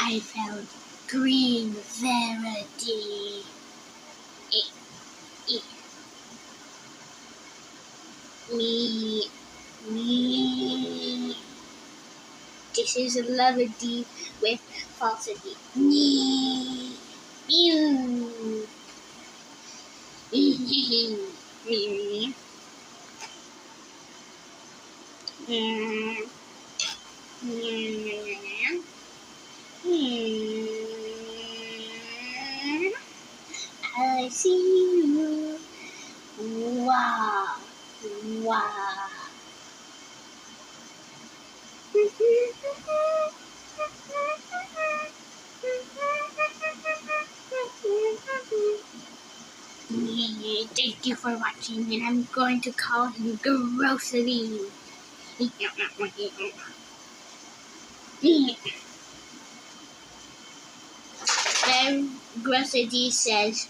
I found green Verity. Me. This is a levity with falsity. Me. You. Me. I see you. Wow. Wow. Thank you for watching, and I'm going to call him Grocery. Then Grocery says,